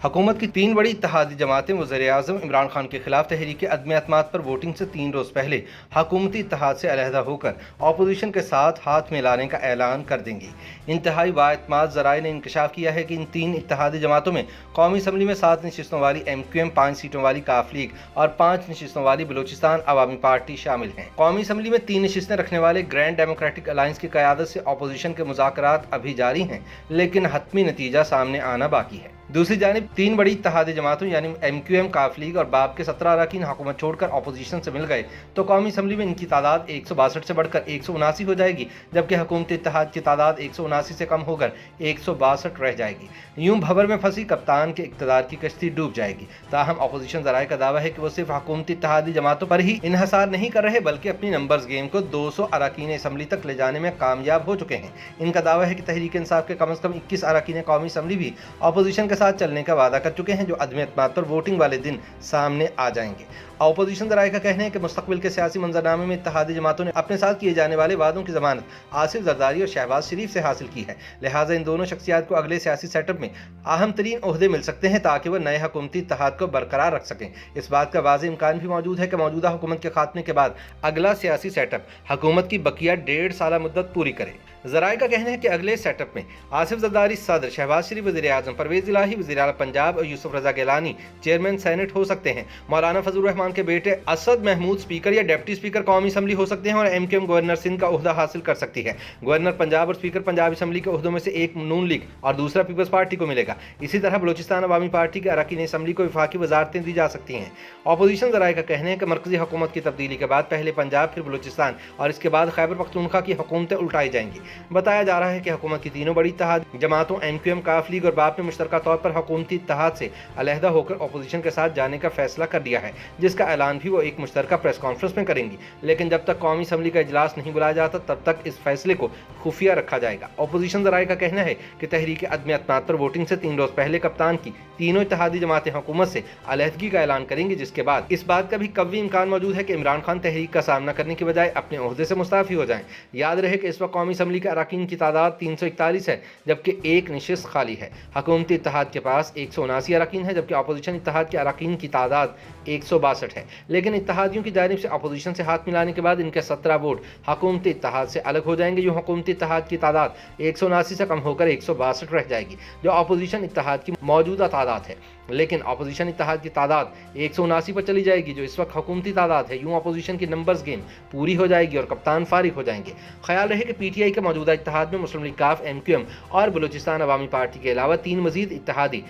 हुकूमत की 3 बड़ी इत्तेहादी जमातें वज़ीर-ए-आज़म इमरान खान के खिलाफ तहरीक अदम एतमाद पर वोटिंग से 3 रोज़ पहले हुकूमती इत्तेहाद से अलहदा होकर अपोजिशन के साथ हाथ मिलाने का ऐलान कर देंगी। इंतहाई बाएतमाद ज़राए ने इंकशाफ किया है कि इन 3 इत्तेहादी जमातों में कौमी असम्बली में 7 नशिस्तों वाली MQM, 5 सीटों वाली काफ लीग और 5 नशिस्तों वाली बलूचिस्तान अवामी पार्टी शामिल हैं। कौमी असम्बली में 3 नशिस्तें रखने वाले ग्रैंड डेमोक्रेटिक अलायंस की क़यादत से अपोजिशन के मुज़ाकरात अभी जारी हैं, लेकिन हतमी नतीजा सामने आना बाकी है। दूसरी जानिब 3 बड़ी इत्तेहादी जमातों यानी MQM, काफ लीग और बाब के 17 अरकान हुकूमत छोड़कर अपोजिशन से मिल गए तो कौमी असम्बली में इनकी तादाद 162 से बढ़कर 179 हो जाएगी, जबकि हुकूमती इत्तेहाद की तादाद 179 से कम होकर 162 रह जाएगी। यूं भंवर में फंसी कप्तान के इक़्तिदार की कश्ती डूब जाएगी। ताहम अपोजिशन ज़राए का दावा है कि वो सिर्फ हुकूमती इत्तेहादी जमातों पर ही इन्हसार नहीं कर रहे, बल्कि अपनी नंबर्स गेम को 200 अरकान असम्बली तक ले जाने में कामयाब हो चुके हैं। इनका दावा है कि तहरीक इंसाफ के कम से कम 21 अरकान कौमी असम्बली भी अपोजिशन के साथ चलने का वादा कर चुके हैं, जो अदम एतमाद पर वोटिंग वाले दिन सामने आ जाएंगे। अपोजिशन ज़राए का कहना है कि मुस्तकबिल के सियासी मंजरनामे में इत्तेहादी जमातों ने अपने साथ किए जाने वाले वादों की जमानत आसिफ जरदारी और शहबाज शरीफ से हासिल की है, लिहाजा इन दोनों शख्सियात को अगले सियासी सेटअप में अहम तरीन ओहदे मिल सकते हैं ताकि वह नए हुकूमती इत्तेहाद को बरकरार रख सकें। इस बात का वाज़ेह इम्कान भी मौजूद है कि मौजूदा हुकूमत के खात्मे के बाद अगला सियासी सेटअप हुकूमत की बकिया 1.5 साल मुद्दत पूरी करे। ज़राए का कहना है कि अगले सेटअप में आसिफ जरदारी सदर, शहबाज शरीफ वज़ीर-ए-आज़म, परवेज़ इलाही वज़ीर आला पंजाब और यूसुफ रज़ा गिलानी चेयरमैन सेनेट हो सकते हैं। मौलाना फजलुर रहमान के बेटे असद महमूद स्पीकर या डिप्टी स्पीकर कौमी असम्बली हो सकते हैं और MQM गवर्नर सिंध का ओहदा हासिल कर सकती है। गवर्नर पंजाब और स्पीकर पंजाब असम्बली के ओहदों में से एक नून लीग और दूसरा पीपल्स पार्टी को मिलेगा। इसी तरह बलूचिस्तान अवामी पार्टी के अरकान असम्बली को वफाकी वजारतें दी जा सकती हैं। अपोजिशन ज़राए का कहना है कि मरकजी हुकूमत की तब्दीली के बाद पहले पंजाब, फिर बलूचिस्तान और इसके बाद खैबर पख्तूनख्वा की हुकूमतें उल्टाई जाएंगी। बताया जा रहा है कि हुकूमत की तीनों बड़ी इत्तेहाद जमातों MQM, काफ लीग और बाप ने मुश्तरका तौर पर हुकूमती इत्तेहाद से अलहदा होकर अपोजिशन के साथ जाने का फैसला कर लिया है, जिसका ऐलान भी वो एक मुश्तरका प्रेस कॉन्फ्रेंस में करेंगी। लेकिन जब तक कौमी असम्बली का इजलास नहीं बुलाया जाता तब तक इस फैसले को खुफिया रखा जाएगा। अपोजिशन ज़राए का कहना है कि तहरीक अदम एतमाद पर वोटिंग से 3 रोज़ पहले कप्तान की तीनों इत्तेहादी जमातें हुकूमत से अलहदगी का ऐलान करेंगी, जिसके बाद इस बात का भी कवी इम्कान मौजूद है कि इमरान खान तहरीक का सामना करने की बजाय अपने ओहदे से मुस्ताफ़ी हो जाएं। याद रहे कि इस वक्त कौमी असम्बली के अरकान की तादाद 341 है, जबकि एक नशिस्त खाली है। हुकूमती इत्तेहाद के पास 179 अरकान है, जबकि अपोजिशन इत्तेहाद के अरकान की तादाद 162 है। लेकिन इत्तेहादियों की जानिब से अपोजिशन से हाथ मिलाने के बाद इनके 17 वोट हुकूमती इत्तेहाद से अलग हो जाएंगे। यूँ हुकूमती इत्तेहाद की तादाद 179 से कम होकर 162 रह जाएगी, जो अपोजिशन इत्तेहाद की मौजूदा तादाद है। लेकिन अपोजिशन इत्तेहाद की तादाद 179 पर चली जाएगी, जो इस वक्त हुकूमती तादाद है। यूँ अपोजिशन की नंबर्स गेम पूरी हो जाएगी और कप्तान फारिग हो जाएंगे। ख्याल रहे कि PTI के मौजूदा इत्तेहाद में मुस्लिम लीग, काफ, MQM और बलूचिस्तान अवामी पार्टी के अलावा 3 मजीद इत्तेहादी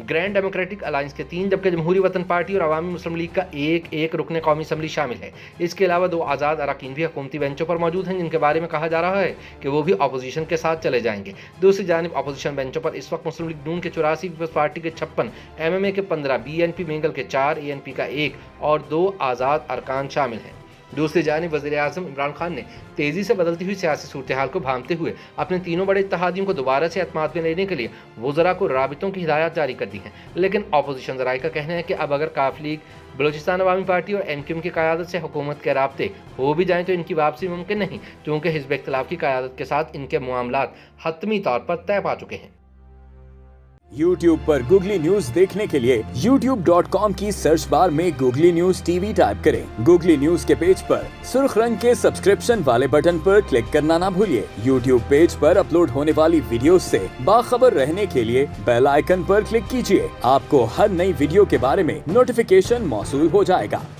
ग्रैंड डेमोक्रेटिक अलायंस के 3, जबकि जमहूरी वतन पार्टी और अवामी मुस्लिम लीग का एक रुकन कौमी असम्बली शामिल है। इसके अलावा 2 आज़ाद अरकान भी हुकूमती बेंचों पर मौजूद हैं, जिनके बारे में कहा जा रहा है कि वो भी अपोजिशन के साथ चले जाएंगे। दूसरी जानिब अपोजिशन बेंचों पर इस वक्त मुस्लिम लीग नून के 84, पीपल्स पार्टी के 56, MMA के 15, BNP मेंगल के 4, ANP का 1 और 2 आज़ाद अरकान शामिल हैं। दूसरी जानिब वज़ीर-ए-आज़म इमरान खान ने तेज़ी से बदलती हुई सियासी सूरत हाल को भांपते हुए अपने तीनों बड़े इत्तेहादियों को दोबारा से एतमाद में लेने के लिए वज़रा को राबितों की हिदायत जारी कर दी है। लेकिन अपोजिशन ज़राए का कहना है कि अब अगर काफ लीग, बलूचिस्तान अवामी पार्टी और MQM की क़यादत से हुकूमत के राब्ते हो भी जाएँ तो इनकी वापसी मुमकिन नहीं, क्योंकि हिज़्ब इख्तिलाफ की क़यादत के साथ इनके मामलात हतमी तौर पर तय पा चुके हैं। YouTube पर गूगली न्यूज देखने के लिए youtube.com की सर्च बार में गूगली न्यूज TV टाइप करें। गूगली न्यूज के पेज पर सुर्ख रंग के सब्सक्रिप्शन वाले बटन पर क्लिक करना ना भूलिए। YouTube पेज पर अपलोड होने वाली वीडियोस से बाखबर रहने के लिए बेल आइकन पर क्लिक कीजिए। आपको हर नई वीडियो के बारे में नोटिफिकेशन मौसूल हो जाएगा।